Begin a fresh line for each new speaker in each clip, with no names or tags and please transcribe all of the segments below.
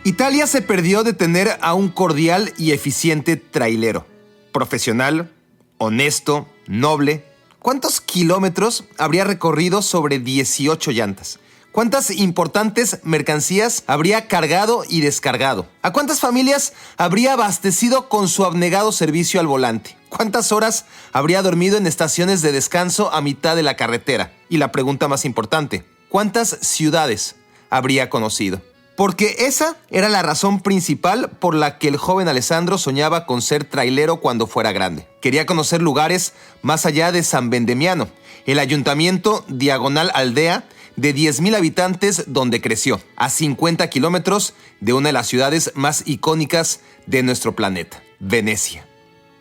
Italia se perdió de tener a un cordial y eficiente trailero. Profesional, honesto, noble. ¿Cuántos kilómetros habría recorrido sobre 18 llantas? ¿Cuántas importantes mercancías habría cargado y descargado? ¿A cuántas familias habría abastecido con su abnegado servicio al volante? ¿Cuántas horas habría dormido en estaciones de descanso a mitad de la carretera? Y la pregunta más importante, ¿cuántas ciudades habría conocido? Porque esa era la razón principal por la que el joven Alessandro soñaba con ser trailero cuando fuera grande. Quería conocer lugares más allá de San Vendemiano, el ayuntamiento diagonal aldea de 10,000 habitantes donde creció, a 50 kilómetros de una de las ciudades más icónicas de nuestro planeta, Venecia.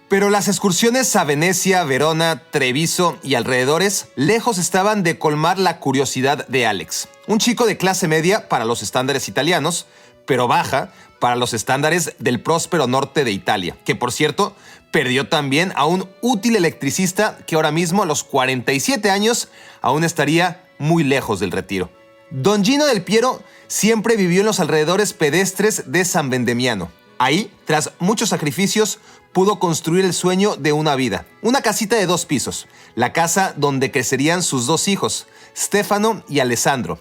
Pero las excursiones a Venecia, Verona, Treviso y alrededores lejos estaban de colmar la curiosidad de Alex. Un chico de clase media para los estándares italianos, pero baja para los estándares del próspero norte de Italia, que por cierto perdió también a un útil electricista que ahora mismo a los 47 años aún estaría muy lejos del retiro. Don Gino Del Piero siempre vivió en los alrededores pedestres de San Vendemiano. Ahí, tras muchos sacrificios, pudo construir el sueño de una vida. Una casita de 2 pisos, la casa donde crecerían sus 2 hijos, Stefano y Alessandro.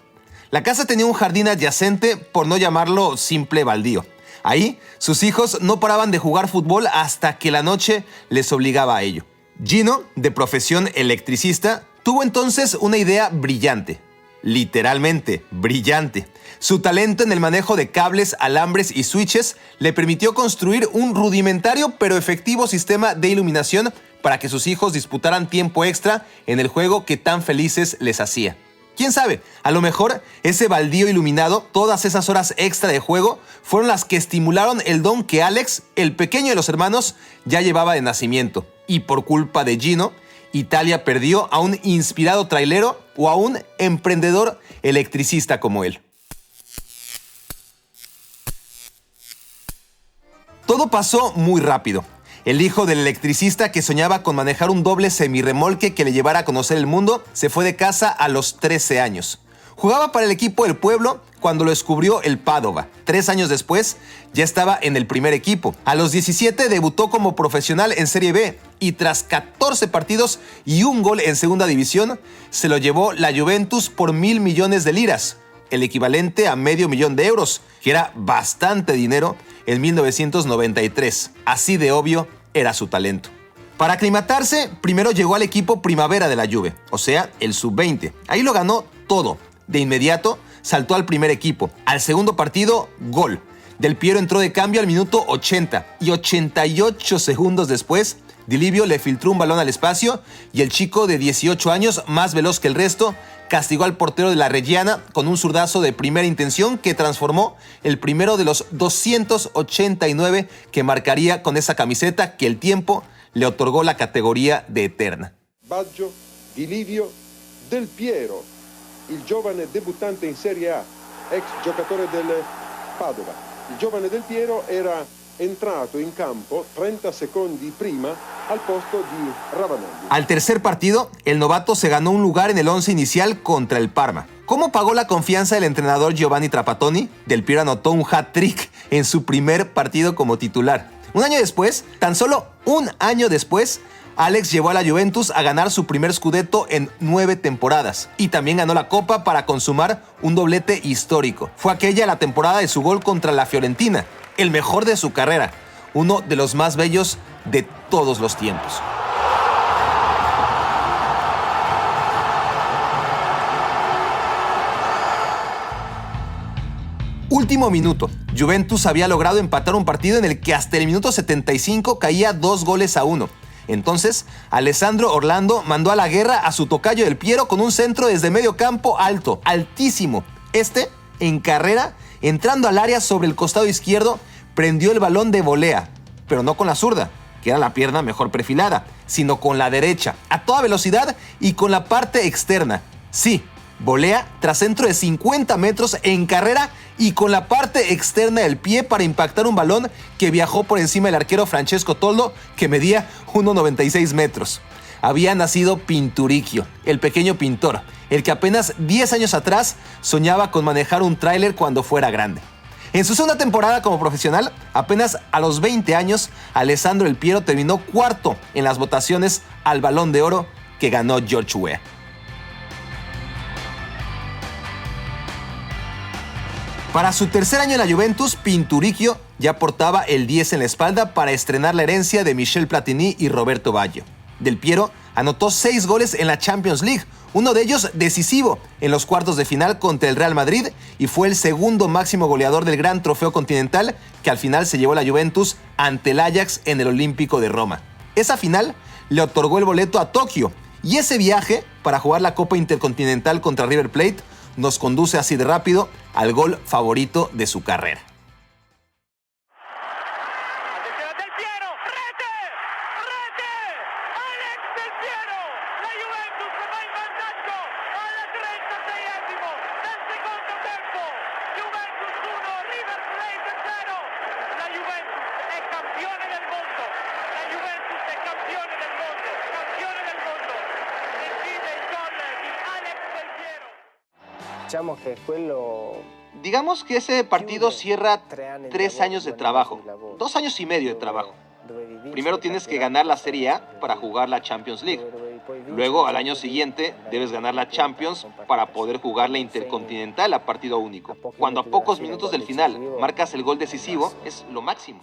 La casa tenía un jardín adyacente, por no llamarlo simple baldío. Ahí, sus hijos no paraban de jugar fútbol hasta que la noche les obligaba a ello. Gino, de profesión electricista, tuvo entonces una idea brillante. Literalmente brillante. Su talento en el manejo de cables, alambres y switches le permitió construir un rudimentario pero efectivo sistema de iluminación para que sus hijos disputaran tiempo extra en el juego que tan felices les hacía. ¿Quién sabe? A lo mejor ese baldío iluminado, todas esas horas extra de juego, fueron las que estimularon el don que Alex, el pequeño de los hermanos, ya llevaba de nacimiento. Y por culpa de Gino, Italia perdió a un inspirado trailero o a un emprendedor electricista como él. Todo pasó muy rápido. El hijo del electricista que soñaba con manejar un doble semirremolque que le llevara a conocer el mundo se fue de casa a los 13 años. Jugaba para el equipo del pueblo cuando lo descubrió el Padova. 3 años después ya estaba en el primer equipo. A los 17 debutó como profesional en Serie B y tras 14 partidos y un gol en segunda división se lo llevó la Juventus por 1.000 millones de liras, el equivalente a medio millón de euros, que era bastante dinero en 1993. Así de obvio era su talento. Para aclimatarse, primero llegó al equipo primavera de la Juve, o sea, el sub-20. Ahí lo ganó todo. De inmediato saltó al primer equipo. Al segundo partido, gol. Del Piero entró de cambio al minuto 80 y 88 segundos después, Di Livio le filtró un balón al espacio y el chico de 18 años, más veloz que el resto, castigó al portero de la Reggiana con un zurdazo de primera intención que transformó el primero de los 289 que marcaría con esa camiseta que el tiempo le otorgó la categoría de eterna.
Baggio Di Livio Del Piero, il giovane debuttante in Serie A, ex giocatore del Padova. Il giovane Del Piero era entrato in campo 30 secondi prima al posto di Ravanelli.
Al tercer partido, el novato se ganó un lugar en el 11 inicial contra el Parma. ¿Cómo pagó la confianza del entrenador Giovanni Trapattoni? Del Piero anotó un hat-trick en su primer partido como titular. Un año después, tan solo un año después, Alex llevó a la Juventus a ganar su primer scudetto en 9 temporadas y también ganó la Copa para consumar un doblete histórico. Fue aquella la temporada de su gol contra la Fiorentina, el mejor de su carrera, uno de los más bellos de todos los tiempos. Último minuto. Juventus había logrado empatar un partido en el que hasta el minuto 75 caía 2-1. Entonces, Alessandro Orlando mandó a la guerra a su tocayo Del Piero con un centro desde medio campo alto, altísimo. En carrera, entrando al área sobre el costado izquierdo, prendió el balón de volea, pero no con la zurda, que era la pierna mejor perfilada, sino con la derecha, a toda velocidad y con la parte externa. Sí, volea tras centro de 50 metros en carrera y con la parte externa del pie para impactar un balón que viajó por encima del arquero Francesco Toldo, que medía 1,96 metros. Había nacido Pinturicchio, el pequeño pintor, el que apenas 10 años atrás soñaba con manejar un tráiler cuando fuera grande. En su segunda temporada como profesional, apenas a los 20 años, Alessandro Del Piero terminó cuarto en las votaciones al Balón de Oro que ganó George Weah. Para su tercer año en la Juventus, Pinturicchio ya portaba el 10 en la espalda para estrenar la herencia de Michel Platini y Roberto Baggio. Del Piero anotó 6 goles en la Champions League, uno de ellos decisivo en los cuartos de final contra el Real Madrid, y fue el segundo máximo goleador del gran trofeo continental que al final se llevó la Juventus ante el Ajax en el Olímpico de Roma. Esa final le otorgó el boleto a Tokio, y ese viaje para jugar la Copa Intercontinental contra River Plate nos conduce así de rápido al gol favorito de su carrera. Digamos que ese partido cierra 3 años de trabajo, 2 años y medio de trabajo. Primero tienes que ganar la Serie A para jugar la Champions League. Luego, al año siguiente, debes ganar la Champions para poder jugar la Intercontinental a partido único. Cuando a pocos minutos del final marcas el gol decisivo, es lo máximo.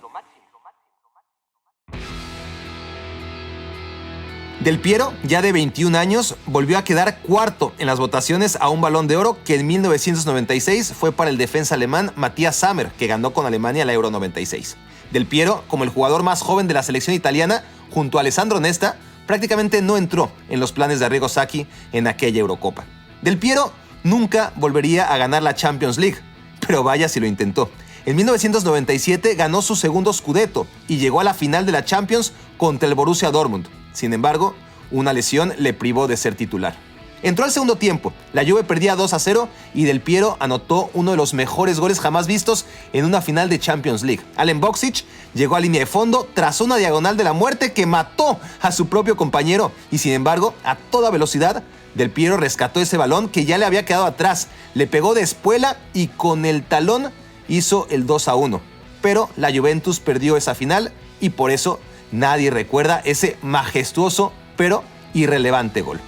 Del Piero, ya de 21 años, volvió a quedar cuarto en las votaciones a un Balón de Oro que en 1996 fue para el defensa alemán Matthias Sammer, que ganó con Alemania la Euro 96. Del Piero, como el jugador más joven de la selección italiana, junto a Alessandro Nesta, prácticamente no entró en los planes de Arrigo Sacchi en aquella Eurocopa. Del Piero nunca volvería a ganar la Champions League, pero vaya si lo intentó. En 1997 ganó su segundo Scudetto y llegó a la final de la Champions contra el Borussia Dortmund. Sin embargo, una lesión le privó de ser titular. Entró al segundo tiempo, la Juve perdía 2-0 y Del Piero anotó uno de los mejores goles jamás vistos en una final de Champions League. Alen Boksic llegó a línea de fondo tras una diagonal de la muerte que mató a su propio compañero y sin embargo, a toda velocidad, Del Piero rescató ese balón que ya le había quedado atrás, le pegó de espuela y con el talón hizo el 2-1. Pero la Juventus perdió esa final y por eso nadie recuerda ese majestuoso pero irrelevante gol.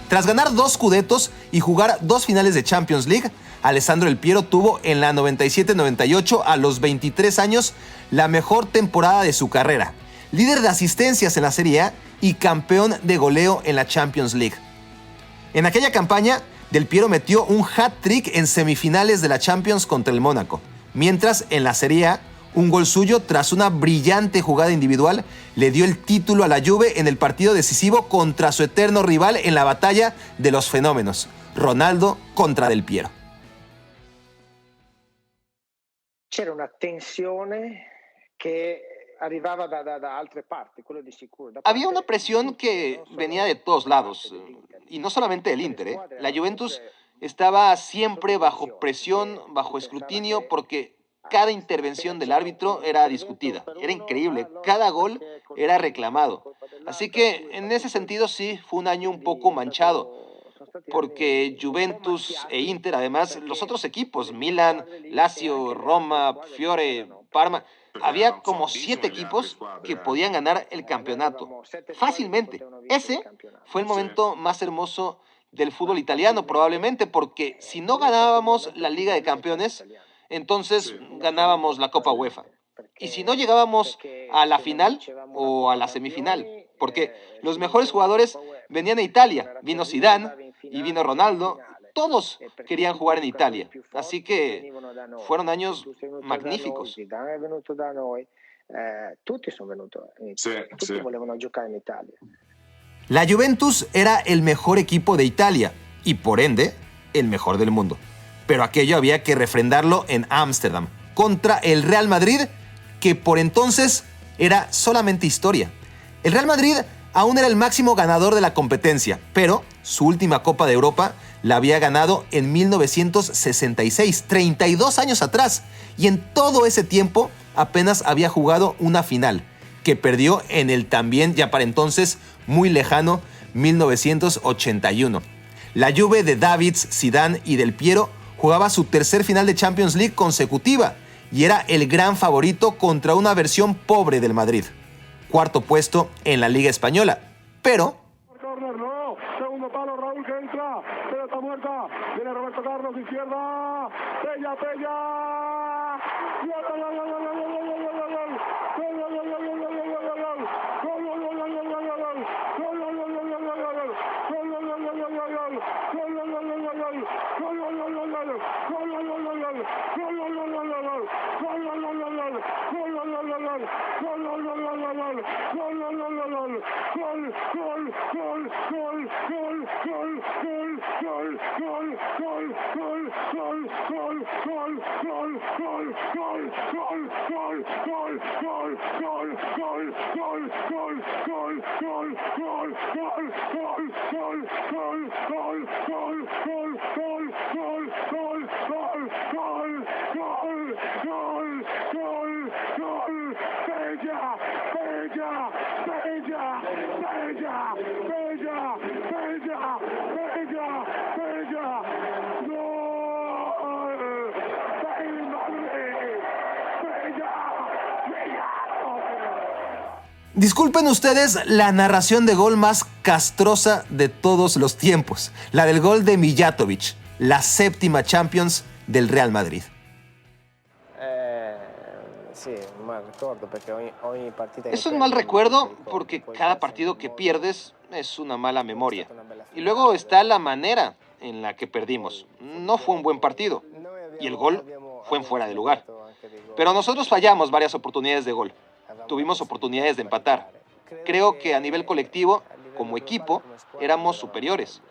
Tras ganar 2 Scudettos y jugar 2 finales de Champions League, Alessandro Del Piero tuvo en la 97-98 a los 23 años la mejor temporada de su carrera, líder de asistencias en la Serie A y campeón de goleo en la Champions League. En aquella campaña, Del Piero metió un hat-trick en semifinales de la Champions contra el Mónaco, mientras en la Serie A, un gol suyo, tras una brillante jugada individual, le dio el título a la Juve en el partido decisivo contra su eterno rival en la batalla de los fenómenos, Ronaldo contra Del Piero.
C'era una tensione que arrivaba da altre parti, quello di sicuro.
Había una presión que venía de todos lados, y no solamente del Inter. La Juventus estaba siempre bajo presión, bajo escrutinio, porque cada intervención del árbitro era discutida. Era increíble. Cada gol era reclamado. Así que en ese sentido sí fue un año un poco manchado. Porque Juventus e Inter, además, los otros equipos, Milan, Lazio, Roma, Fiore, Parma, había como 7 equipos que podían ganar el campeonato. Fácilmente. Ese fue el momento más hermoso del fútbol italiano, probablemente, porque si no ganábamos la Liga de Campeones, entonces ganábamos la Copa UEFA. Y si no llegábamos a la final o a la semifinal, porque los mejores jugadores venían de Italia, vino Zidane y vino Ronaldo, todos querían jugar en Italia. Así que fueron años magníficos. La Juventus era el mejor equipo de Italia y por ende el mejor del mundo. Pero aquello había que refrendarlo en Ámsterdam, contra el Real Madrid, que por entonces era solamente historia. El Real Madrid aún era el máximo ganador de la competencia, pero su última Copa de Europa la había ganado en 1966, 32 años atrás, y en todo ese tiempo apenas había jugado una final, que perdió en el también ya para entonces muy lejano 1981. La Juve de Davids, Zidane y Del Piero jugaba su tercer final de Champions League consecutiva y era el gran favorito contra una versión pobre del Madrid. Cuarto puesto en la Liga Española, pero...
No, segundo palo, Raúl que entra, pelota muerta, viene Roberto Carlos, izquierda, Pella,
Disculpen ustedes la narración de gol más castrosa de todos los tiempos, la del gol de Mijatovic, la séptima Champions del Real Madrid.
Es un mal recuerdo porque cada partido que pierdes es una mala memoria. Y luego está la manera en la que perdimos. No fue un buen partido. Y el gol fue en fuera de lugar. Pero nosotros fallamos varias oportunidades de gol. Tuvimos oportunidades de empatar. Creo que a nivel colectivo, como equipo, éramos superiores.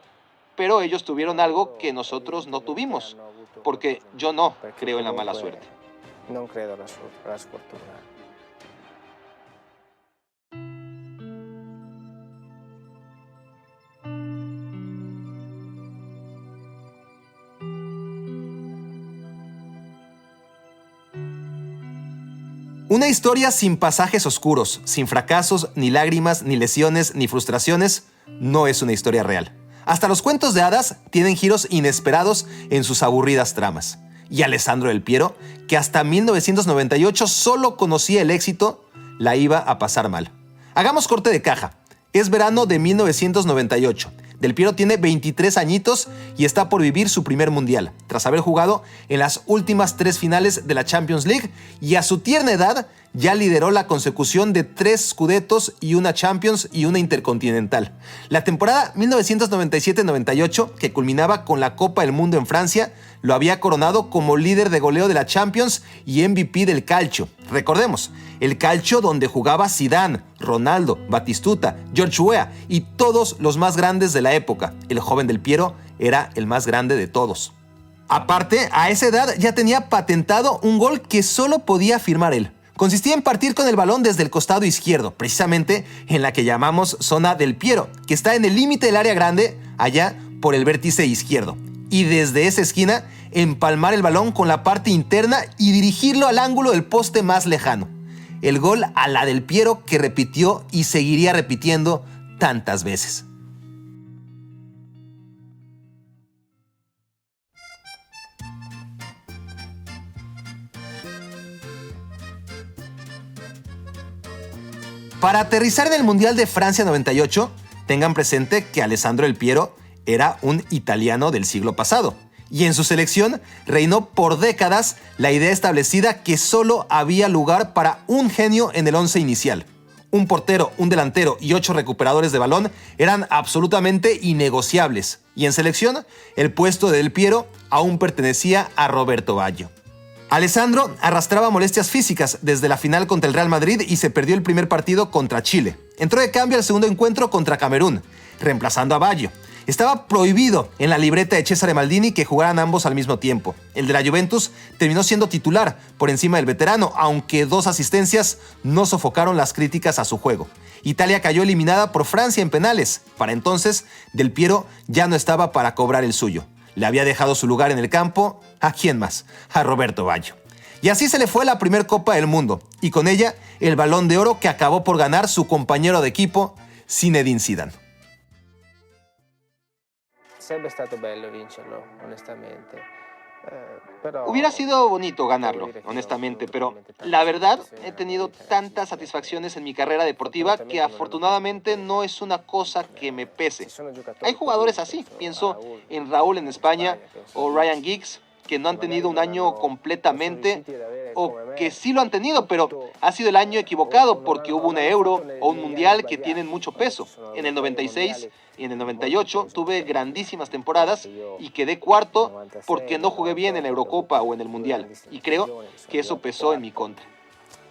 Pero ellos tuvieron algo que nosotros no tuvimos. Porque yo no creo en la mala suerte.
No creo en la sfortuna.
Una historia sin pasajes oscuros, sin fracasos, ni lágrimas, ni lesiones, ni frustraciones, no es una historia real. Hasta los cuentos de hadas tienen giros inesperados en sus aburridas tramas. Y Alessandro Del Piero, que hasta 1998 solo conocía el éxito, la iba a pasar mal. Hagamos corte de caja. Es verano de 1998. Del Piero tiene 23 añitos y está por vivir su primer mundial, tras haber jugado en las últimas 3 finales de la Champions League y a su tierna edad ya lideró la consecución de 3 Scudettos y una Champions y una Intercontinental. La temporada 1997-98, que culminaba con la Copa del Mundo en Francia, lo había coronado como líder de goleo de la Champions y MVP del Calcio. Recordemos, el Calcio donde jugaba Zidane, Ronaldo, Batistuta, George Weah y todos los más grandes de la época. El joven Del Piero era el más grande de todos. Aparte, a esa edad ya tenía patentado un gol que solo podía firmar él. Consistía en partir con el balón desde el costado izquierdo, precisamente en la que llamamos zona Del Piero, que está en el límite del área grande, allá por el vértice izquierdo. Y desde esa esquina, empalmar el balón con la parte interna y dirigirlo al ángulo del poste más lejano. El gol a la Del Piero que repitió y seguiría repitiendo tantas veces. Para aterrizar en el Mundial de Francia 98, tengan presente que Alessandro Del Piero era un italiano del siglo pasado. Y en su selección reinó por décadas la idea establecida que solo había lugar para un genio en el once inicial. Un portero, un delantero y 8 recuperadores de balón eran absolutamente innegociables. Y en selección, el puesto de Del Piero aún pertenecía a Roberto Baggio. Alessandro arrastraba molestias físicas desde la final contra el Real Madrid y se perdió el primer partido contra Chile. Entró de cambio al segundo encuentro contra Camerún, reemplazando a Baggio. Estaba prohibido en la libreta de Cesare Maldini que jugaran ambos al mismo tiempo. El de la Juventus terminó siendo titular por encima del veterano, aunque 2 asistencias no sofocaron las críticas a su juego. Italia cayó eliminada por Francia en penales. Para entonces, Del Piero ya no estaba para cobrar el suyo. Le había dejado su lugar en el campo, ¿a quién más? A Roberto Baggio. Y así se le fue la primer Copa del Mundo, y con ella el Balón de Oro que acabó por ganar su compañero de equipo, Zinedine Zidane.
Sarebbe stato bello vincerlo, onestamente.
Hubiera sido bonito ganarlo, honestamente, pero la verdad he tenido tantas satisfacciones en mi carrera deportiva que afortunadamente no es una cosa que me pese. Hay jugadores así, pienso en Raúl en España o Ryan Giggs, que no han tenido un año completamente, o que sí lo han tenido, pero ha sido el año equivocado porque hubo una Euro o un Mundial que tienen mucho peso. En el 96 y en el 98 tuve grandísimas temporadas y quedé cuarto porque no jugué bien en la Eurocopa o en el Mundial. Y creo que eso pesó en mi contra.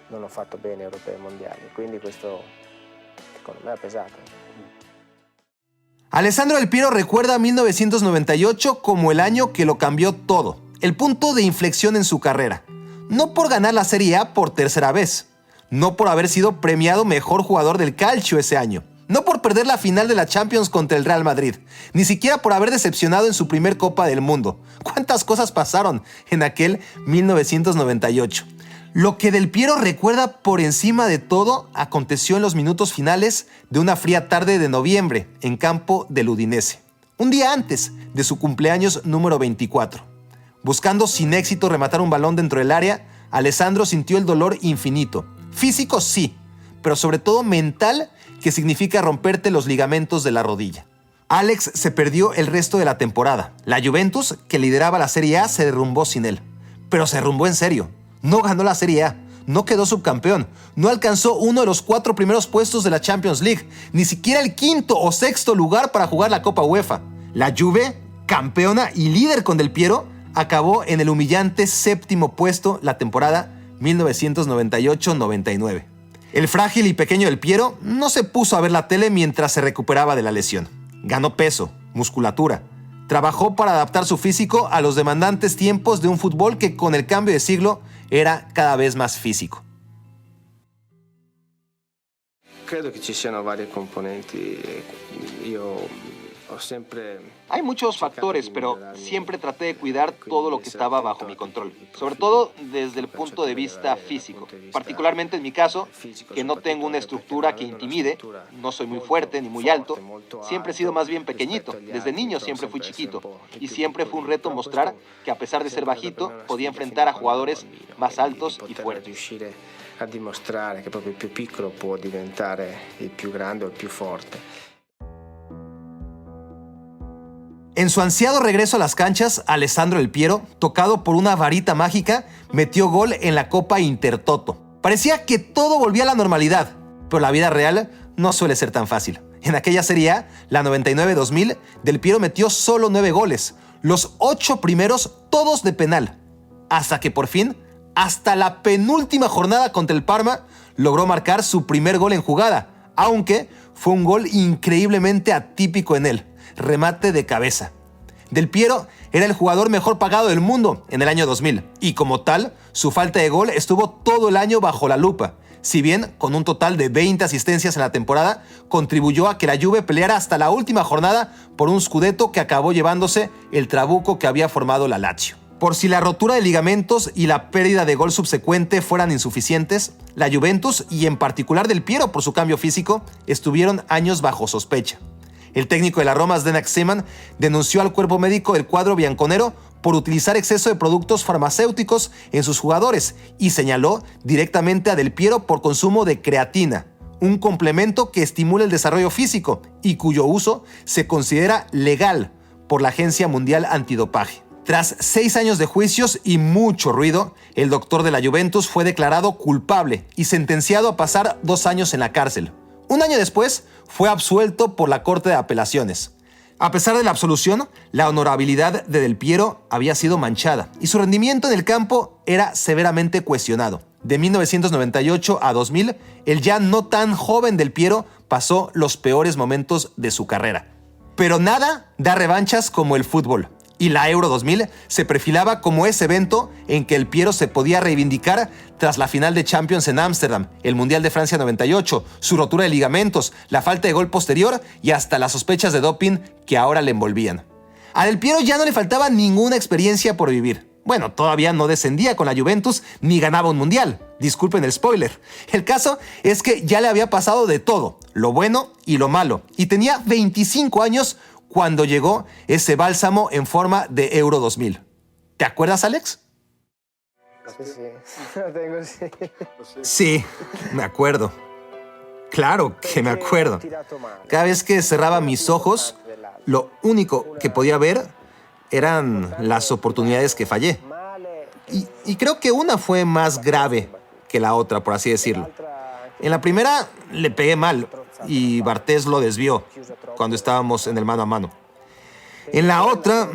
Non ho fatto bene europei e mondiali, quindi questo secondo me ha pesato.
Alessandro Del Piero recuerda 1998 como el año que lo cambió todo, el punto de inflexión en su carrera. No por ganar la Serie A por tercera vez, no por haber sido premiado mejor jugador del calcio ese año, no por perder la final de la Champions contra el Real Madrid, ni siquiera por haber decepcionado en su primer Copa del Mundo. ¿Cuántas cosas pasaron en aquel 1998? Lo que Del Piero recuerda por encima de todo aconteció en los minutos finales de una fría tarde de noviembre en campo del Udinese, un día antes de su cumpleaños número 24. Buscando sin éxito rematar un balón dentro del área, Alessandro sintió el dolor infinito. Físico sí, pero sobre todo mental, que significa romperte los ligamentos de la rodilla. Alex se perdió el resto de la temporada. La Juventus, que lideraba la Serie A, se derrumbó sin él. Pero se derrumbó en serio. No ganó la Serie A, no quedó subcampeón, no alcanzó uno de los 4 primeros puestos de la Champions League, ni siquiera el 5º o 6º lugar para jugar la Copa UEFA. La Juve, campeona y líder con Del Piero, acabó en el humillante 7º puesto la temporada 1998-99. El frágil y pequeño Del Piero no se puso a ver la tele mientras se recuperaba de la lesión. Ganó peso, musculatura. Trabajó para adaptar su físico a los demandantes tiempos de un fútbol que con el cambio de siglo era cada vez más físico.
Credo che ci siano varie componenti.
Hay muchos factores, pero siempre traté de cuidar todo lo que estaba bajo mi control, sobre todo desde el punto de vista físico, particularmente en mi caso, que no tengo una estructura que intimide, no soy muy fuerte ni muy alto, siempre he sido más bien pequeñito, desde niño siempre fui chiquito, y siempre fue un reto mostrar que a pesar de ser bajito, podía enfrentar a jugadores más altos y fuertes.
A dimostrare che proprio il più piccolo può diventare il più grande o il più forte.
En su ansiado regreso a las canchas, Alessandro Del Piero, tocado por una varita mágica, metió gol en la Copa Intertoto. Parecía que todo volvía a la normalidad, pero la vida real no suele ser tan fácil. En aquella Serie A, la 99-2000, Del Piero metió solo 9 goles, los 8 primeros todos de penal, hasta que por fin, hasta la penúltima jornada contra el Parma, logró marcar su primer gol en jugada, aunque fue un gol increíblemente atípico en él. Remate de cabeza. Del Piero era el jugador mejor pagado del mundo en el año 2000 y como tal, su falta de gol estuvo todo el año bajo la lupa. Si bien, con un total de 20 asistencias en la temporada, contribuyó a que la Juve peleara hasta la última jornada por un scudetto que acabó llevándose el trabuco que había formado la Lazio. Por si la rotura de ligamentos y la pérdida de gol subsecuente fueran insuficientes, la Juventus, y en particular Del Piero por su cambio físico, estuvieron años bajo sospecha. El técnico de la Roma, Zdeněk Zeman, denunció al cuerpo médico del cuadro bianconero por utilizar exceso de productos farmacéuticos en sus jugadores y señaló directamente a Del Piero por consumo de creatina, un complemento que estimula el desarrollo físico y cuyo uso se considera legal por la Agencia Mundial Antidopaje. Tras 6 años de juicios y mucho ruido, el doctor de la Juventus fue declarado culpable y sentenciado a pasar 2 años en la cárcel. Un año después, fue absuelto por la Corte de Apelaciones. A pesar de la absolución, la honorabilidad de Del Piero había sido manchada y su rendimiento en el campo era severamente cuestionado. De 1998 a 2000, el ya no tan joven Del Piero pasó los peores momentos de su carrera. Pero nada da revanchas como el fútbol. Y la Euro 2000 se perfilaba como ese evento en que Del Piero se podía reivindicar tras la final de Champions en Ámsterdam, el Mundial de Francia 98, su rotura de ligamentos, la falta de gol posterior y hasta las sospechas de doping que ahora le envolvían. A Del Piero ya no le faltaba ninguna experiencia por vivir. Bueno, todavía no descendía con la Juventus ni ganaba un Mundial. Disculpen el spoiler. El caso es que ya le había pasado de todo, lo bueno y lo malo, y tenía 25 años cuando llegó ese bálsamo en forma de Euro 2000. ¿Te acuerdas, Alex?
Sí, lo tengo, sí.
Sí, me acuerdo. Claro que me acuerdo. Cada vez que cerraba mis ojos, lo único que podía ver eran las oportunidades que fallé. Y creo que una fue más grave que la otra, por así decirlo. En la primera le pegué mal y Bartés lo desvió cuando estábamos en el mano a mano. En la otra,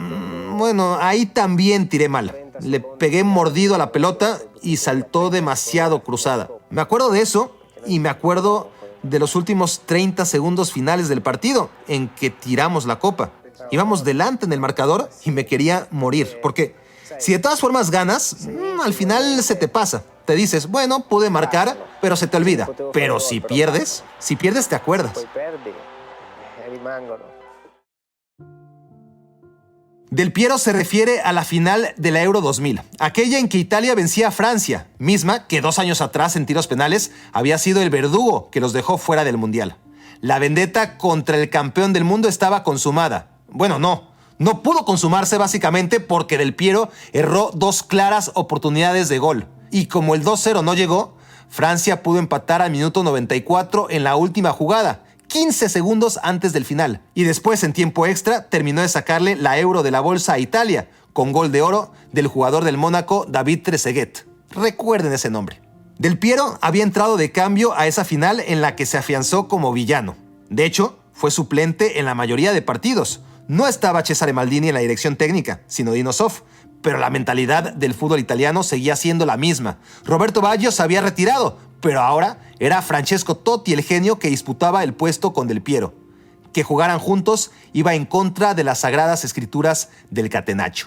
bueno, ahí también tiré mal. Le pegué mordido a la pelota y saltó demasiado cruzada. Me acuerdo de eso y me acuerdo de los últimos 30 segundos finales del partido en que tiramos la copa. Íbamos delante en el marcador y me quería morir, porque si de todas formas ganas, al final se te pasa. Te dices, bueno, pude marcar, pero se te olvida. Pero si pierdes te acuerdas. Del Piero se refiere a la final de la Euro 2000, aquella en que Italia vencía a Francia, misma que 2 años atrás en tiros penales había sido el verdugo que los dejó fuera del Mundial. La vendetta contra el campeón del mundo estaba consumada. Bueno, no pudo consumarse básicamente porque Del Piero erró 2 claras oportunidades de gol. Y como el 2-0 no llegó, Francia pudo empatar al minuto 94 en la última jugada, 15 segundos antes del final. Y después, en tiempo extra, terminó de sacarle la Euro de la bolsa a Italia, con gol de oro del jugador del Mónaco, David Trezeguet. Recuerden ese nombre. Del Piero había entrado de cambio a esa final en la que se afianzó como villano. De hecho, fue suplente en la mayoría de partidos. No estaba Cesare Maldini en la dirección técnica, sino Dino Zoff, pero la mentalidad del fútbol italiano seguía siendo la misma. Roberto Baggio se había retirado, pero ahora era Francesco Totti el genio que disputaba el puesto con Del Piero. Que jugaran juntos iba en contra de las sagradas escrituras del Catenaccio.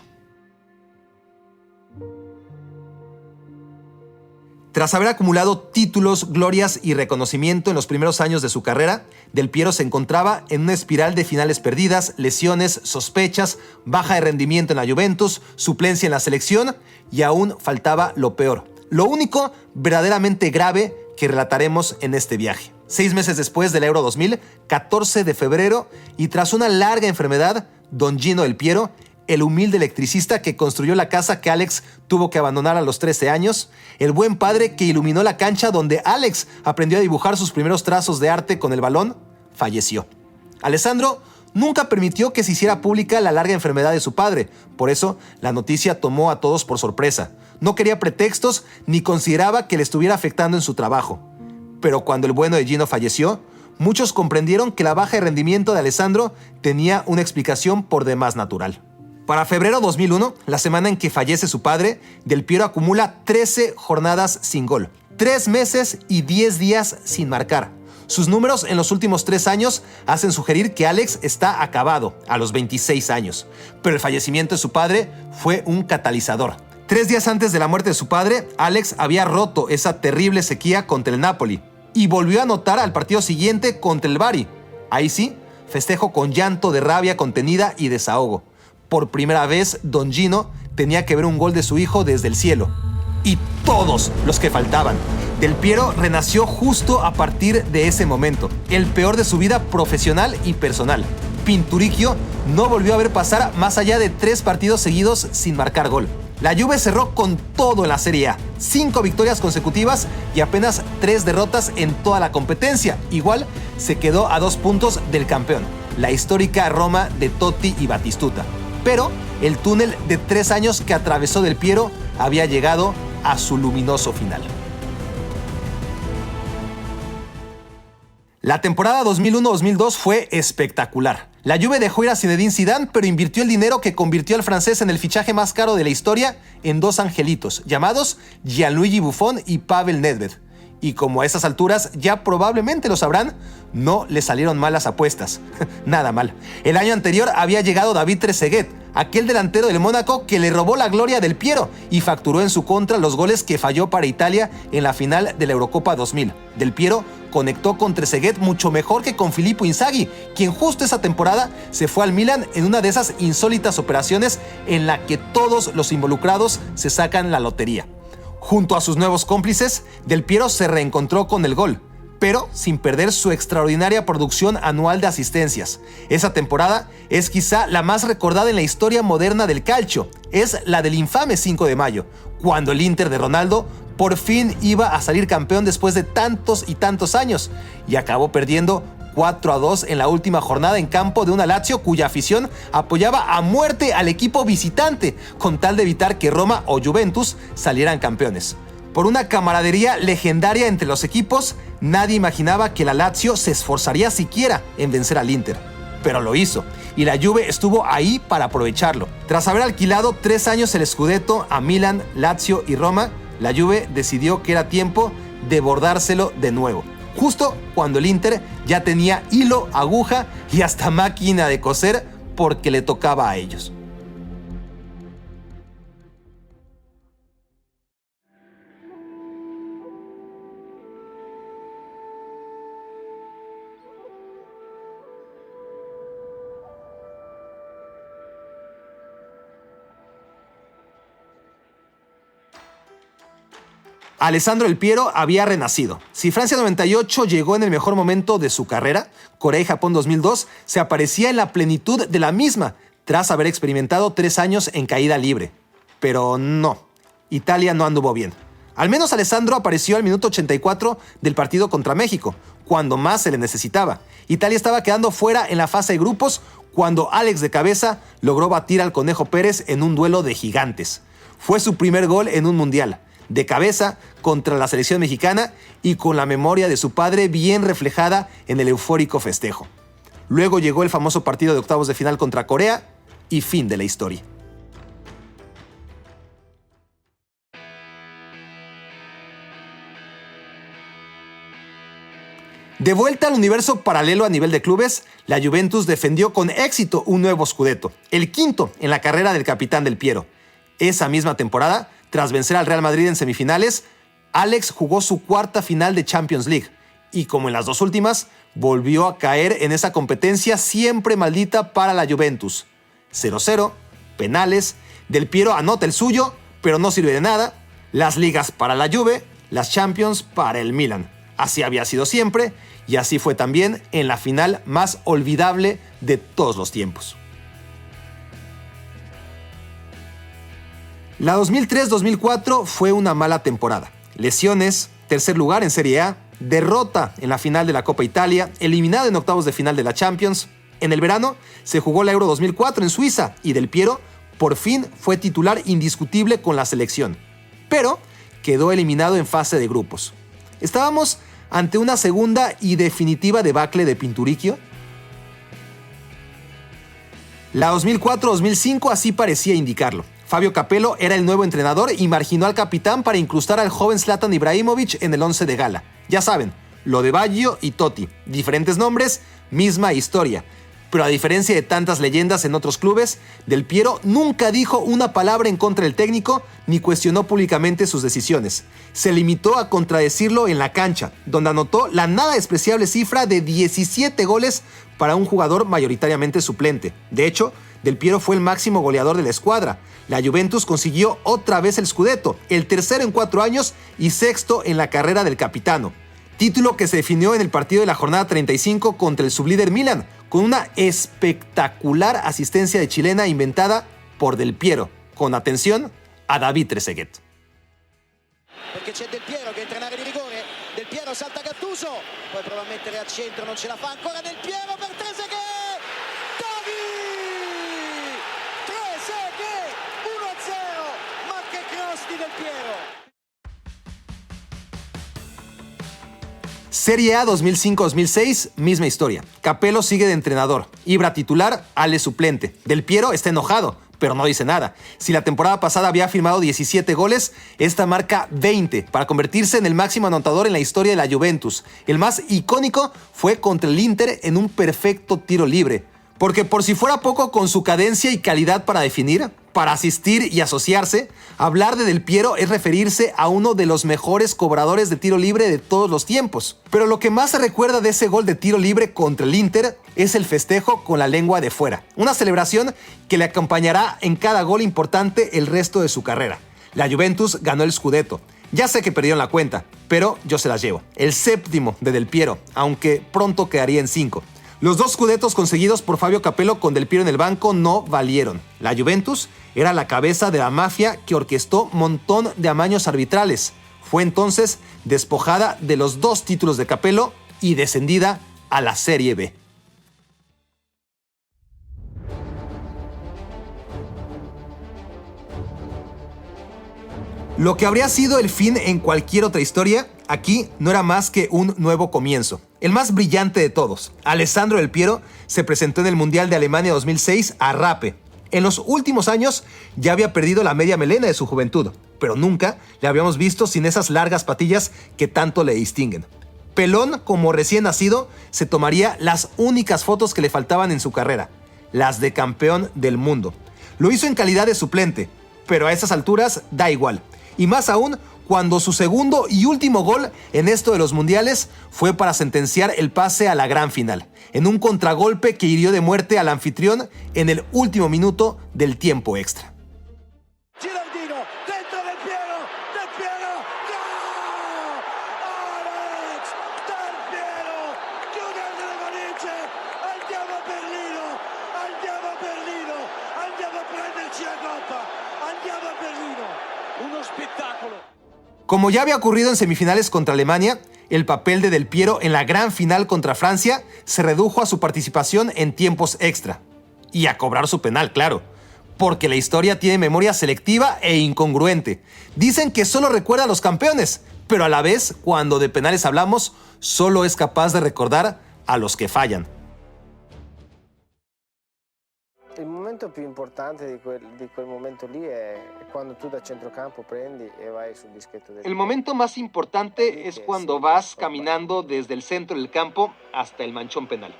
Tras haber acumulado títulos, glorias y reconocimiento en los primeros años de su carrera, Del Piero se encontraba en una espiral de finales perdidas, lesiones, sospechas, baja de rendimiento en la Juventus, suplencia en la selección y aún faltaba lo peor. Lo único verdaderamente grave que relataremos en este viaje. 6 meses después del Euro 2000, 14 de febrero, y tras una larga enfermedad, Don Gino Del Piero, el humilde electricista que construyó la casa que Alex tuvo que abandonar a los 13 años, el buen padre que iluminó la cancha donde Alex aprendió a dibujar sus primeros trazos de arte con el balón, falleció. Alessandro nunca permitió que se hiciera pública la larga enfermedad de su padre, por eso la noticia tomó a todos por sorpresa. No quería pretextos ni consideraba que le estuviera afectando en su trabajo. Pero cuando el bueno de Gino falleció, muchos comprendieron que la baja de rendimiento de Alessandro tenía una explicación por demás natural. Para febrero 2001, la semana en que fallece su padre, Del Piero acumula 13 jornadas sin gol, 3 meses y 10 días sin marcar. Sus números en los últimos 3 años hacen sugerir que Alex está acabado a los 26 años, pero el fallecimiento de su padre fue un catalizador. 3 días antes de la muerte de su padre, Alex había roto esa terrible sequía contra el Napoli y volvió a anotar al partido siguiente contra el Bari. Ahí sí, festejo con llanto de rabia contenida y desahogo. Por primera vez, Don Gino tenía que ver un gol de su hijo desde el cielo. Y todos los que faltaban. Del Piero renació justo a partir de ese momento, el peor de su vida profesional y personal. Pinturicchio no volvió a ver pasar más allá de 3 partidos seguidos sin marcar gol. La Juve cerró con todo en la Serie A, 5 victorias consecutivas y apenas 3 derrotas en toda la competencia. Igual se quedó a 2 puntos del campeón, la histórica Roma de Totti y Batistuta. Pero el túnel de 3 años que atravesó Del Piero había llegado a su luminoso final. La temporada 2001-2002 fue espectacular. La Juve dejó ir a Zinedine Zidane, pero invirtió el dinero que convirtió al francés en el fichaje más caro de la historia en 2 angelitos, llamados Gianluigi Buffon y Pavel Nedved. Y como a esas alturas ya probablemente lo sabrán, no le salieron mal las apuestas. Nada mal. El año anterior había llegado David Trezeguet, aquel delantero del Mónaco que le robó la gloria a Del Piero y facturó en su contra los goles que falló para Italia en la final de la Eurocopa 2000. Del Piero conectó con Trezeguet mucho mejor que con Filippo Inzaghi, quien justo esa temporada se fue al Milan en una de esas insólitas operaciones en la que todos los involucrados se sacan la lotería. Junto a sus nuevos cómplices, Del Piero se reencontró con el gol, pero sin perder su extraordinaria producción anual de asistencias. Esa temporada es quizá la más recordada en la historia moderna del calcio. Es la del infame 5 de mayo, cuando el Inter de Ronaldo por fin iba a salir campeón después de tantos y tantos años, y acabó perdiendo 4-2 en la última jornada en campo de una Lazio cuya afición apoyaba a muerte al equipo visitante, con tal de evitar que Roma o Juventus salieran campeones. Por una camaradería legendaria entre los equipos, nadie imaginaba que la Lazio se esforzaría siquiera en vencer al Inter. Pero lo hizo, y la Juve estuvo ahí para aprovecharlo. Tras haber alquilado 3 años el Scudetto a Milan, Lazio y Roma, la Juve decidió que era tiempo de bordárselo de nuevo. Justo cuando el Inter ya tenía hilo, aguja y hasta máquina de coser porque le tocaba a ellos. Alessandro Del Piero había renacido. Si Francia 98 llegó en el mejor momento de su carrera, Corea y Japón 2002 se aparecía en la plenitud de la misma, tras haber experimentado 3 años en caída libre. Pero no, Italia no anduvo bien. Al menos Alessandro apareció al minuto 84 del partido contra México, cuando más se le necesitaba. Italia estaba quedando fuera en la fase de grupos cuando Alex de cabeza logró batir al Conejo Pérez en un duelo de gigantes. Fue su primer gol en un mundial. De cabeza contra la selección mexicana y con la memoria de su padre bien reflejada en el eufórico festejo. Luego llegó el famoso partido de octavos de final contra Corea y fin de la historia. De vuelta al universo paralelo a nivel de clubes, la Juventus defendió con éxito un nuevo Scudetto, el quinto en la carrera del capitán Del Piero. Esa misma temporada, tras vencer al Real Madrid en semifinales, Alex jugó su cuarta final de Champions League y, como en las 2 últimas, volvió a caer en esa competencia siempre maldita para la Juventus. 0-0, penales, Del Piero anota el suyo, pero no sirve de nada, las ligas para la Juve, las Champions para el Milan. Así había sido siempre y así fue también en la final más olvidable de todos los tiempos. La 2003-2004 fue una mala temporada. Lesiones, tercer lugar en Serie A, derrota en la final de la Copa Italia, eliminado en octavos de final de la Champions. En el verano se jugó la Euro 2004 en Suiza y Del Piero por fin fue titular indiscutible con la selección, pero quedó eliminado en fase de grupos. ¿Estábamos ante una segunda y definitiva debacle de Pinturicchio? La 2004-2005 así parecía indicarlo. Fabio Capello era el nuevo entrenador y marginó al capitán para incrustar al joven Zlatan Ibrahimovic en el 11 de gala. Ya saben, lo de Baggio y Totti. Diferentes nombres, misma historia. Pero a diferencia de tantas leyendas en otros clubes, Del Piero nunca dijo una palabra en contra del técnico ni cuestionó públicamente sus decisiones. Se limitó a contradecirlo en la cancha, donde anotó la nada despreciable cifra de 17 goles para un jugador mayoritariamente suplente. De hecho, Del Piero fue el máximo goleador de la escuadra. La Juventus consiguió otra vez el Scudetto, el tercero en 4 años y sexto en la carrera del capitano. Título que se definió en el partido de la jornada 35 contra el sublíder Milan, con una espectacular asistencia de chilena inventada por Del Piero, con atención a David Trezeguet.
Perché c'è Del Piero che entra in area di rigore, Del Piero salta Gattuso, poi prova a mettere a centro, non ce la fa ancora Del Piero per Trezeguet, Trezeguet, 1-0, ma che cross di Del Piero.
Serie A 2005-2006, misma historia. Capello sigue de entrenador, Ibra titular, Ale suplente. Del Piero está enojado, pero no dice nada. Si la temporada pasada había firmado 17 goles, esta marca 20 para convertirse en el máximo anotador en la historia de la Juventus. El más icónico fue contra el Inter en un perfecto tiro libre. Porque por si fuera poco con su cadencia y calidad para definir, para asistir y asociarse, hablar de Del Piero es referirse a uno de los mejores cobradores de tiro libre de todos los tiempos. Pero lo que más se recuerda de ese gol de tiro libre contra el Inter es el festejo con la lengua de fuera. Una celebración que le acompañará en cada gol importante el resto de su carrera. La Juventus ganó el Scudetto. Ya sé que perdieron la cuenta, pero yo se las llevo. El 7º de Del Piero, aunque pronto quedaría en 5. Los 2 scudettos conseguidos por Fabio Capello con Del Piero en el banco no valieron. La Juventus era la cabeza de la mafia que orquestó montón de amaños arbitrales. Fue entonces despojada de los 2 títulos de Capello y descendida a la Serie B. Lo que habría sido el fin en cualquier otra historia, aquí no era más que un nuevo comienzo. El más brillante de todos, Alessandro Del Piero, se presentó en el Mundial de Alemania 2006 a rape. En los últimos años ya había perdido la media melena de su juventud, pero nunca le habíamos visto sin esas largas patillas que tanto le distinguen. Pelón, como recién nacido, se tomaría las únicas fotos que le faltaban en su carrera, las de campeón del mundo. Lo hizo en calidad de suplente, pero a esas alturas da igual. Y más aún cuando su segundo y último gol en esto de los mundiales fue para sentenciar el pase a la gran final, en un contragolpe que hirió de muerte al anfitrión en el último minuto del tiempo extra.
Girardino, dentro Del Piero, gol! Alex Del Piero, chiude il Golice, andiamo a Berlino, andiamo a prenderci la Coppa, andiamo a Berlino, uno spettacolo.
Como ya había ocurrido en semifinales contra Alemania, el papel de Del Piero en la gran final contra Francia se redujo a su participación en tiempos extra. Y a cobrar su penal, claro. Porque la historia tiene memoria selectiva e incongruente. Dicen que solo recuerda a los campeones, pero a la vez, cuando de penales hablamos, solo es capaz de recordar a los que fallan.
Il momento più importante di quel momento lì è quando tu da centrocampo prendi e vai sul dischetto del...
El momento más importante es cuando vas caminando desde el centro del campo hasta el manchón penal.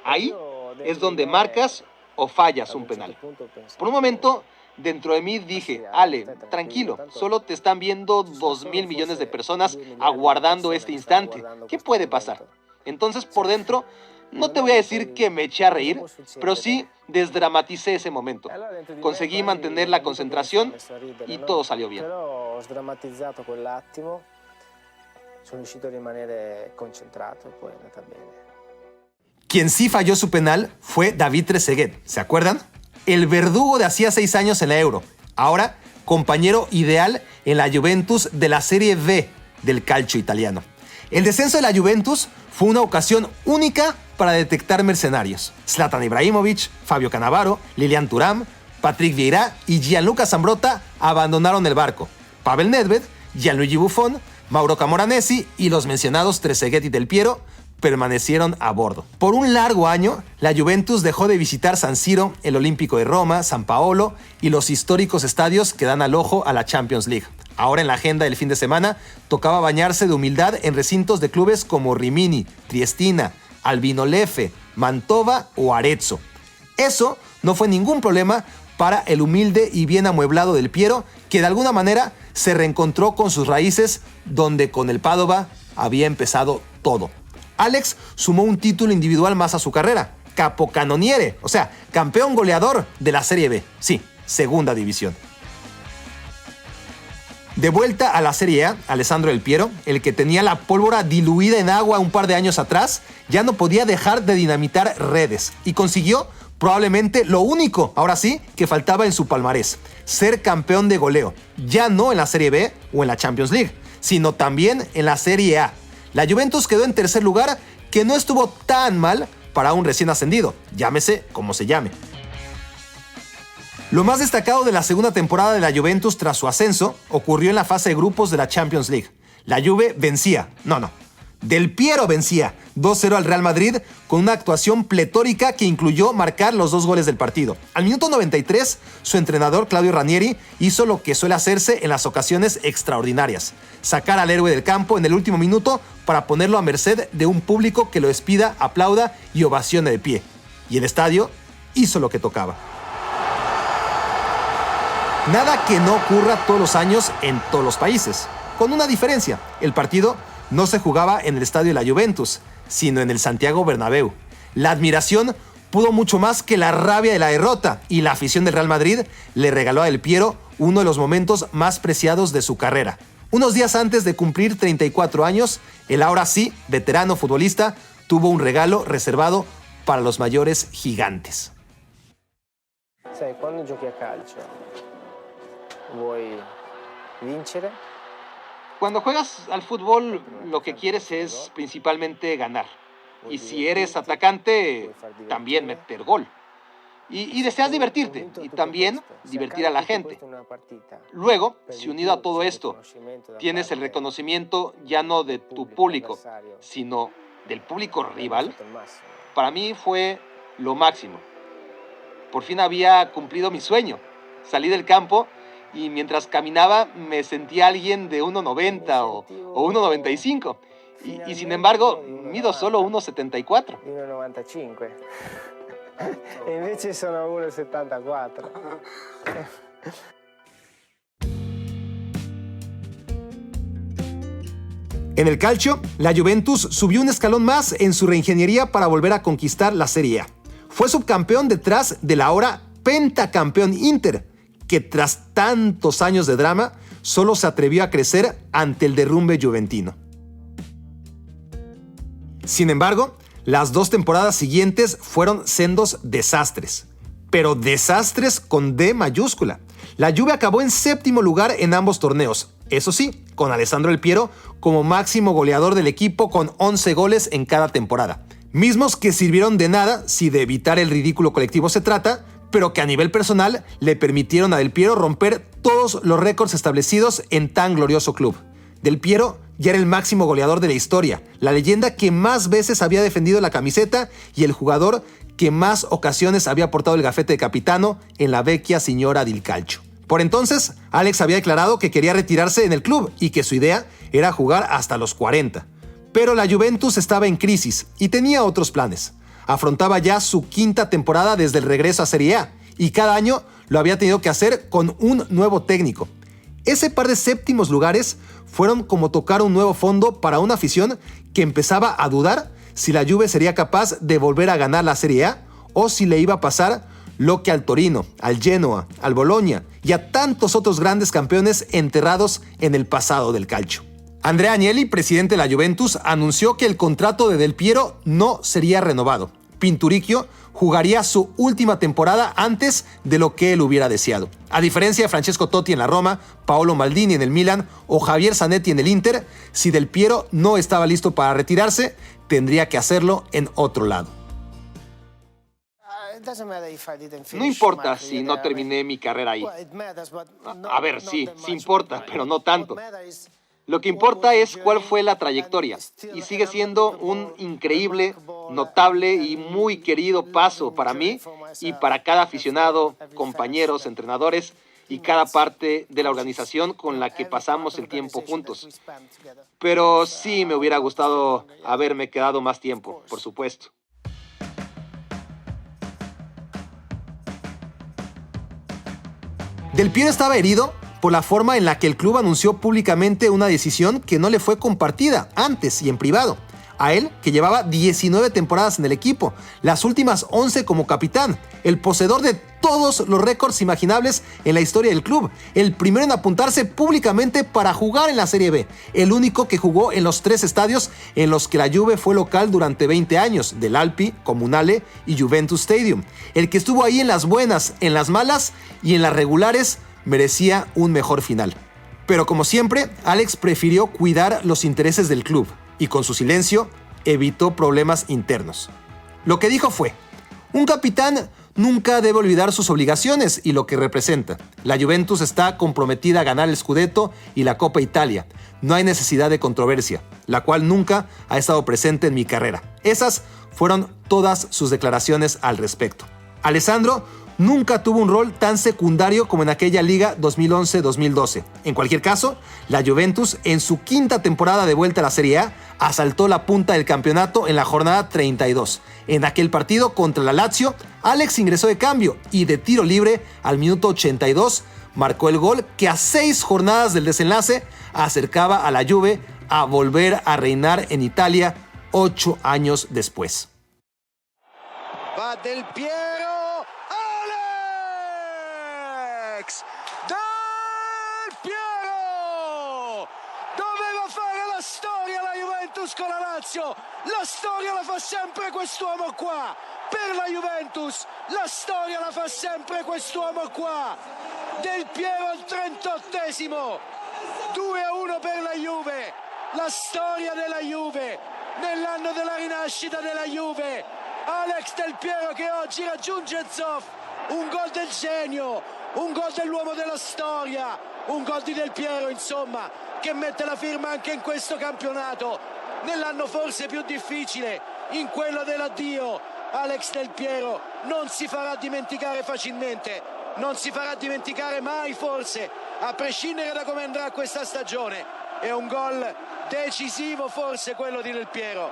Ahí es donde marcas o fallas un penal. Por un momento, dentro de mí dije, Ale, tranquilo, solo te están viendo 2.000 millones de personas aguardando este instante. ¿Qué puede pasar? Entonces, por dentro, no te voy a decir que me eché a reír, pero sí desdramaticé ese momento. Conseguí mantener la concentración y todo salió bien.
Però ho sdrammatizzato quell'attimo, sono riuscito a rimanere concentrato e poi è andata bene.
Quien sí falló su penal fue David Trezeguet, ¿se acuerdan? El verdugo de hacía 6 años en la Euro, ahora compañero ideal en la Juventus de la Serie B del calcio italiano. El descenso de la Juventus fue una ocasión única para detectar mercenarios. Zlatan Ibrahimovic, Fabio Cannavaro, Lilian Thuram, Patrick Vieira y Gianluca Zambrotta abandonaron el barco. Pavel Nedved, Gianluigi Buffon, Mauro Camoranesi y los mencionados Trezeguet y Del Piero permanecieron a bordo. Por un largo año, la Juventus dejó de visitar San Siro, el Olímpico de Roma, San Paolo y los históricos estadios que dan al ojo a la Champions League. Ahora en la agenda del fin de semana tocaba bañarse de humildad en recintos de clubes como Rimini, Triestina, Albino Lefe, Mantova o Arezzo. Eso no fue ningún problema para el humilde y bien amueblado Del Piero, que de alguna manera se reencontró con sus raíces, donde con el Padova había empezado todo. Alex sumó un título individual más a su carrera, capocannoniere, o sea, campeón goleador de la Serie B. Sí, segunda división. De vuelta a la Serie A, Alessandro Del Piero, el que tenía la pólvora diluida en agua un par de años atrás, ya no podía dejar de dinamitar redes y consiguió probablemente lo único, ahora sí, que faltaba en su palmarés: ser campeón de goleo, ya no en la Serie B o en la Champions League, sino también en la Serie A. La Juventus quedó en tercer lugar, que no estuvo tan mal para un recién ascendido, llámese como se llame. Lo más destacado de la segunda temporada de la Juventus tras su ascenso ocurrió en la fase de grupos de la Champions League. La Juve vencía, Del Piero vencía 2-0 al Real Madrid con una actuación pletórica que incluyó marcar los 2 goles del partido. Al minuto 93, su entrenador Claudio Ranieri hizo lo que suele hacerse en las ocasiones extraordinarias: sacar al héroe del campo en el último minuto para ponerlo a merced de un público que lo despida, aplauda y ovacione de pie. Y el estadio hizo lo que tocaba. Nada que no ocurra todos los años en todos los países, con una diferencia: el partido no se jugaba en el estadio de la Juventus, sino en el Santiago Bernabéu. La admiración pudo mucho más que la rabia de la derrota, y la afición del Real Madrid le regaló a Del Piero uno de los momentos más preciados de su carrera: Unos días antes de cumplir 34 años, el ahora sí veterano futbolista tuvo un regalo reservado para los mayores gigantes.
Sai, quando giochi a calcio, vuoi vincere?
Cuando juegas al fútbol, lo que quieres es principalmente ganar. Y si eres atacante, también meter gol. Y deseas divertirte y también divertir a la gente. Luego, si unido a todo esto, tienes el reconocimiento ya no de tu público, sino del público rival, para mí fue lo máximo. Por fin había cumplido mi sueño. Salí del campo y mientras caminaba me sentía alguien de 1,90 o 1,95. Y sin embargo, mido solo 1,74.
1,95. E invece sono 1,74.
En el calcio, la Juventus subió un escalón más en su reingeniería para volver a conquistar la Serie A. Fue subcampeón detrás del ahora pentacampeón Inter, que tras tantos años de drama, solo se atrevió a crecer ante el derrumbe juventino. Sin embargo, las 2 temporadas siguientes fueron sendos desastres, pero desastres con D mayúscula. La Juve acabó en 7º lugar en ambos torneos, eso sí, con Alessandro Del Piero como máximo goleador del equipo con 11 goles en cada temporada. Mismos que sirvieron de nada si de evitar el ridículo colectivo se trata, pero que a nivel personal le permitieron a Del Piero romper todos los récords establecidos en tan glorioso club. Del Piero ya era el máximo goleador de la historia, la leyenda que más veces había defendido la camiseta y el jugador que más ocasiones había portado el gafete de capitano en la vecchia signora del calcio. Por entonces, Alex había declarado que quería retirarse en el club y que su idea era jugar hasta los 40. Pero la Juventus estaba en crisis y tenía otros planes. Afrontaba ya su 5ª temporada desde el regreso a Serie A y cada año lo había tenido que hacer con un nuevo técnico. Ese par de 7º lugares fueron como tocar un nuevo fondo para una afición que empezaba a dudar si la Juve sería capaz de volver a ganar la Serie A o si le iba a pasar lo que al Torino, al Genoa, al Bologna y a tantos otros grandes campeones enterrados en el pasado del calcio. Andrea Agnelli, presidente de la Juventus, anunció que el contrato de Del Piero no sería renovado. Pinturicchio jugaría su última temporada antes de lo que él hubiera deseado. A diferencia de Francesco Totti en la Roma, Paolo Maldini en el Milan o Javier Zanetti en el Inter, si Del Piero no estaba listo para retirarse, tendría que hacerlo en otro lado.
No importa si no terminé mi carrera ahí. A ver, sí importa, pero no tanto. Lo que importa es cuál fue la trayectoria, y sigue siendo un increíble, notable y muy querido paso para mí y para cada aficionado, compañeros, entrenadores y cada parte de la organización con la que pasamos el tiempo juntos. Pero sí me hubiera gustado haberme quedado más tiempo, por supuesto.
Del Piero estaba herido por la forma en la que el club anunció públicamente una decisión que no le fue compartida antes y en privado. A él, que llevaba 19 temporadas en el equipo, las últimas 11 como capitán, el poseedor de todos los récords imaginables en la historia del club, el primero en apuntarse públicamente para jugar en la Serie B, el único que jugó en los 3 estadios en los que la Juve fue local durante 20 años, del Alpi, Comunale y Juventus Stadium, el que estuvo ahí en las buenas, en las malas y en las regulares, merecía un mejor final. Pero como siempre, Alex prefirió cuidar los intereses del club y con su silencio evitó problemas internos. Lo que dijo fue: un capitán nunca debe olvidar sus obligaciones y lo que representa. La Juventus está comprometida a ganar el Scudetto y la Copa Italia. No hay necesidad de controversia, la cual nunca ha estado presente en mi carrera. Esas fueron todas sus declaraciones al respecto. Alessandro nunca tuvo un rol tan secundario como en aquella liga 2011-2012. En cualquier caso, la Juventus, en su 5ª temporada de vuelta a la Serie A, asaltó la punta del campeonato en la jornada 32. En aquel partido contra la Lazio, Alex ingresó de cambio y de tiro libre al minuto 82 marcó el gol que a 6 jornadas del desenlace acercaba a la Juve a volver a reinar en Italia 8 años después.
Va Del Piero. Alex Del Piero Juventus con la Lazio, la storia la fa sempre quest'uomo qua, per la Juventus la storia la fa sempre quest'uomo qua, Del Piero al 38esimo, 2-1 per la Juve, la storia della Juve, nell'anno della rinascita della Juve, Alex Del Piero che oggi raggiunge Zoff, un gol del genio, un gol dell'uomo della storia, un gol di Del Piero insomma, che mette la firma anche in questo campionato, nell'anno forse più difficile, in quello dell'addio. Alex Del Piero non si farà dimenticare facilmente, non si farà dimenticare mai forse, a prescindere da come andrà questa stagione. È un gol decisivo forse quello di Del Piero.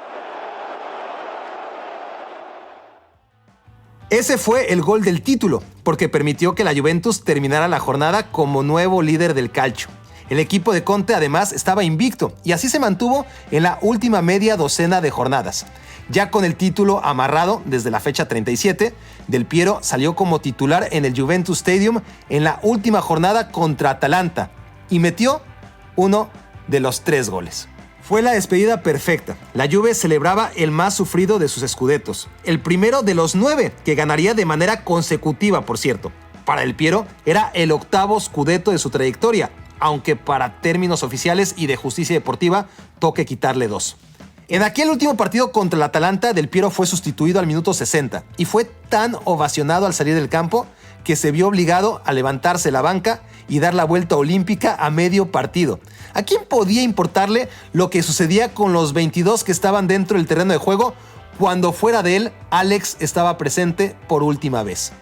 Ese fue el gol del título, porque permitió que la Juventus terminara la jornada como nuevo líder del calcio. El equipo de Conte además estaba invicto y así se mantuvo en la última media docena de jornadas. Ya con el título amarrado desde la fecha 37, Del Piero salió como titular en el Juventus Stadium en la última jornada contra Atalanta y metió uno de los 3 goles. Fue la despedida perfecta. La Juve celebraba el más sufrido de sus scudettos, el primero de los 9 que ganaría de manera consecutiva, por cierto. Para Del Piero era el 8º scudetto de su trayectoria, aunque para términos oficiales y de justicia deportiva toque quitarle 2. En aquel último partido contra el Atalanta, Del Piero fue sustituido al minuto 60 y fue tan ovacionado al salir del campo que se vio obligado a levantarse de la banca y dar la vuelta olímpica a medio partido. ¿A quién podía importarle lo que sucedía con los 22 que estaban dentro del terreno de juego cuando fuera de él Alex estaba presente por última vez?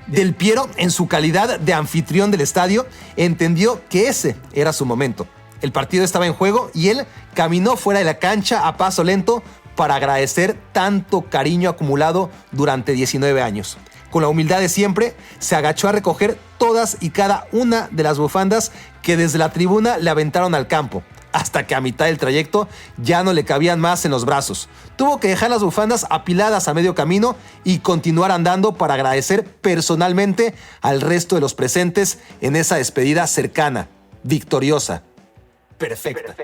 Del Piero, en su calidad de anfitrión del estadio, entendió que ese era su momento. El partido estaba en juego y él caminó fuera de la cancha a paso lento para agradecer tanto cariño acumulado durante 19 años. Con la humildad de siempre, se agachó a recoger todas y cada una de las bufandas que desde la tribuna le aventaron al campo, hasta que a mitad del trayecto ya no le cabían más en los brazos. Tuvo que dejar las bufandas apiladas a medio camino y continuar andando para agradecer personalmente al resto de los presentes en esa despedida cercana, victoriosa, perfecta.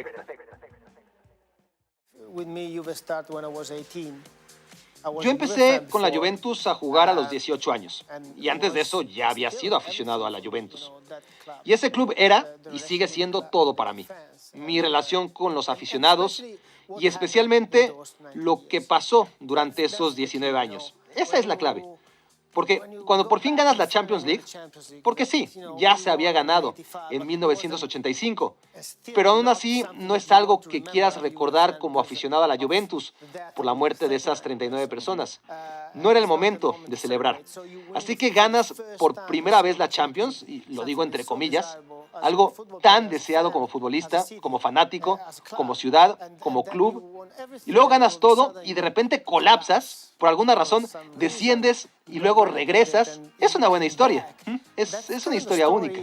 Yo empecé con la Juventus a jugar a los 18 años y antes de eso ya había sido aficionado a la Juventus. Y ese club era y sigue siendo todo para mí. Mi relación con los aficionados y especialmente lo que pasó durante esos 19 años. Esa es la clave. Porque cuando por fin ganas la Champions League, porque sí, ya se había ganado en 1985, pero aún así no es algo que quieras recordar como aficionado a la Juventus por la muerte de esas 39 personas. No era el momento de celebrar. Así que ganas por primera vez la Champions, y lo digo entre comillas, algo tan deseado como futbolista, como fanático, como ciudad, como club, y luego ganas todo y de repente colapsas, por alguna razón desciendes y luego regresas. Es una buena historia, es una historia única.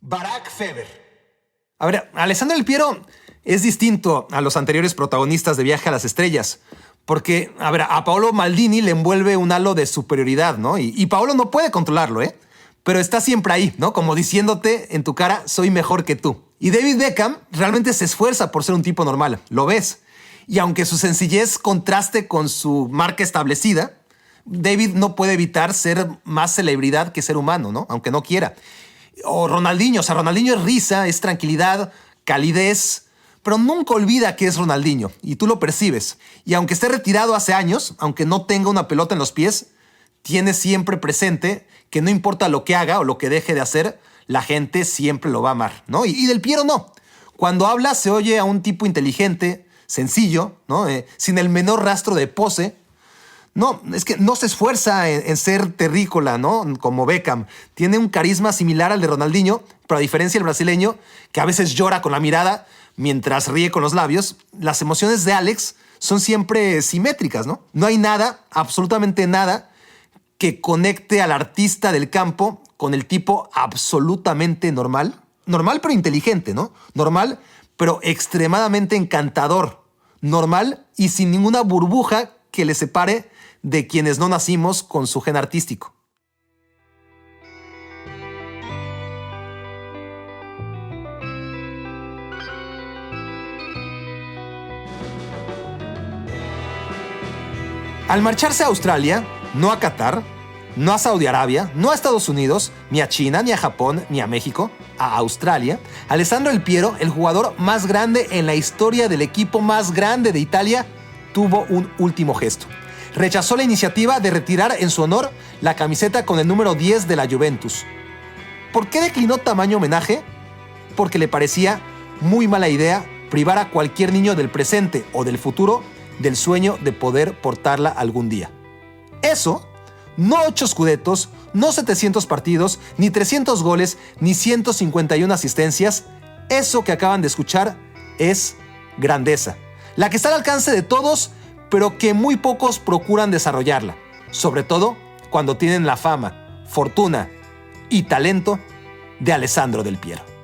Barak Feber. A ver, Alessandro Del Piero es distinto a los anteriores protagonistas de Viaje a las Estrellas, porque, a ver, a Paolo Maldini le envuelve un halo de superioridad, ¿no? Y Paolo no puede controlarlo, ¿eh? Pero está siempre ahí, ¿no? Como diciéndote en tu cara, soy mejor que tú. Y David Beckham realmente se esfuerza por ser un tipo normal, lo ves. Y aunque su sencillez contraste con su marca establecida, David no puede evitar ser más celebridad que ser humano, ¿no? Aunque no quiera. O Ronaldinho, Ronaldinho es risa, es tranquilidad, calidez, pero nunca olvida que es Ronaldinho y tú lo percibes. Y aunque esté retirado hace años, aunque no tenga una pelota en los pies, tiene siempre presente que no importa lo que haga o lo que deje de hacer, la gente siempre lo va a amar, ¿no? Y Del Piero no. Cuando habla se oye a un tipo inteligente, sencillo, ¿no? Sin el menor rastro de pose. No, es que no se esfuerza en ser terrícola, ¿no? Como Beckham. Tiene un carisma similar al de Ronaldinho, pero a diferencia del brasileño, que a veces llora con la mirada mientras ríe con los labios, las emociones de Alex son siempre simétricas, ¿no? No hay nada, absolutamente nada, que conecte al artista del campo con el tipo absolutamente normal. Normal pero inteligente, ¿no? Normal pero extremadamente encantador. Normal y sin ninguna burbuja que le separe de quienes no nacimos con su gen artístico. Al marcharse a Australia, no a Qatar, no a Saudi Arabia, no a Estados Unidos, ni a China, ni a Japón, ni a México, a Australia, Alessandro Del Piero, el jugador más grande en la historia del equipo más grande de Italia, tuvo un último gesto. Rechazó la iniciativa de retirar en su honor la camiseta con el número 10 de la Juventus. ¿Por qué declinó tamaño homenaje? Porque le parecía muy mala idea privar a cualquier niño del presente o del futuro del sueño de poder portarla algún día. Eso, no 8 scudettos, no 700 partidos, ni 300 goles, ni 151 asistencias, eso que acaban de escuchar es grandeza. La que está al alcance de todos, pero que muy pocos procuran desarrollarla. Sobre todo cuando tienen la fama, fortuna y talento de Alessandro Del Piero.